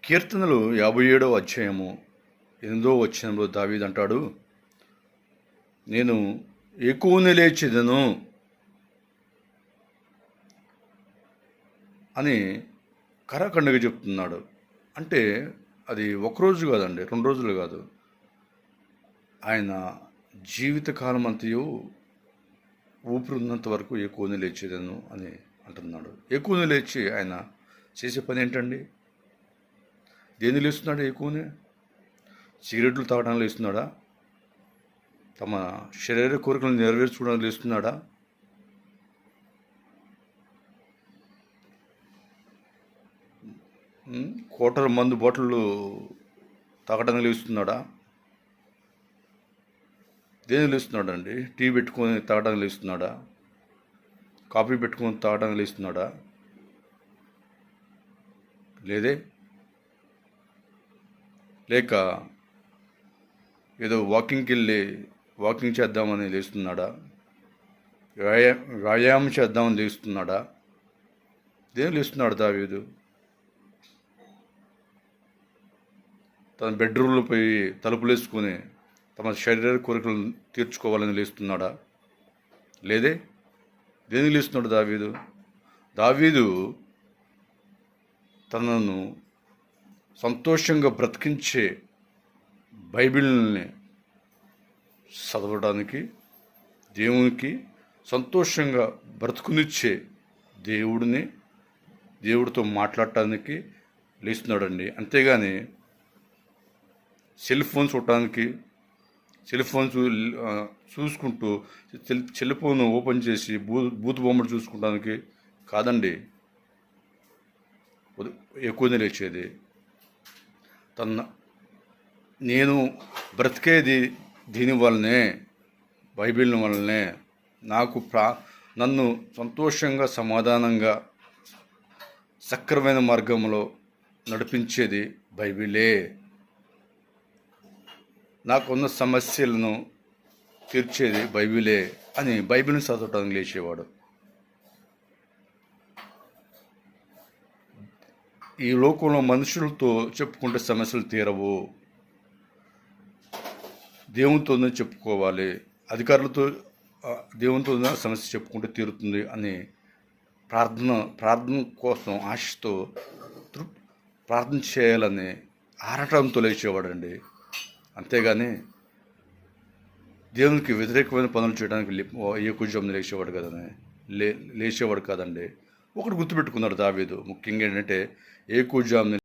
కీర్తనలు 57వ అధ్యాయము 8వ వచనంలో దావీదు అంటాడు, నేను ఎక్కువనే లేచెదను అని కరాఖండగా చెప్తున్నాడు. అంటే అది ఒకరోజు కాదండి, 2 రోజులు కాదు, ఆయన జీవితకాలం అంతయు ఊపిరి ఉన్నంత వరకు ఎక్కువనే లేచేదను అని అంటున్నాడు. ఎక్కువనే లేచి ఆయన చేసే పని ఏంటండి? దేని లేస్తున్నాడు? ఎక్కువనే సిగరెట్లు తాగడానికి లేస్తున్నాడా? తమ శరీర కోరికలను నెరవేర్చుకోవడానికి లేస్తున్నాడా? కోటల మందు బాటిళ్ళు తాగడానికి లేస్తున్నాడా? దేని లేస్తున్నాడా అండి? టీ పెట్టుకొని తాగడానికి లేస్తున్నాడా? కాఫీ పెట్టుకొని తాగడానికి లేస్తున్నాడా? లేదే. లేక ఏదో వాకింగ్ చేద్దామని లేస్తున్నాడా? వ్యాయామం చేద్దామని లేస్తున్నాడా? దేని లేస్తున్నాడు దావీదు? తన బెడ్రూమ్లో పోయి తలుపులు వేసుకొని తమ శరీర కోరికలను తీర్చుకోవాలని లేస్తున్నాడా? లేదే. దేనికి లేస్తున్నాడు దావీదు? దావీదు తనను సంతోషంగా బ్రతికించే బైబిల్ని చదవడానికి, దేవునికి సంతోషంగా బ్రతుకునిచ్చే దేవుడితో మాట్లాడటానికి లేస్తున్నాడండి. అంతేగాని సెల్ ఫోన్ చూడటానికి, సెల్ ఫోన్ చూసుకుంటూ సెల్ ఫోన్ ఓపెన్ చేసి బూత్ బొమ్మలు చూసుకోవడానికి కాదండి ఎక్కువనే లేచేది. నేను బ్రతికేది దీనివల్లనే, బైబిల్ వల్లనే. నన్ను సంతోషంగా, సమాధానంగా, సక్రమైన మార్గంలో నడిపించేది బైబిలే. నాకున్న సమస్యలను తీర్చేది బైబిలే అని బైబిల్ని చదవటానికి లేచేవాడు. ఈ లోకంలో మనుషులతో చెప్పుకుంటే సమస్యలు తీరవు, దేవునితోనే చెప్పుకోవాలి. అధికారులతో దేవునితో సమస్య చెప్పుకుంటే తీరుతుంది అని ప్రార్థన కోసం ఆశతో ప్రార్థన చేయాలని ఆరాటంతో లేచేవాడండి. అంతేగాని దేవునికి వ్యతిరేకమైన పనులు చేయడానికి ఎక్కువజామున లేచేవాడు కదని లేచేవాడు కాదండి. ఒకటి గుర్తుపెట్టుకున్నాడు దావీదు, ముఖ్యంగా ఏంటంటే ఎక్కువజామున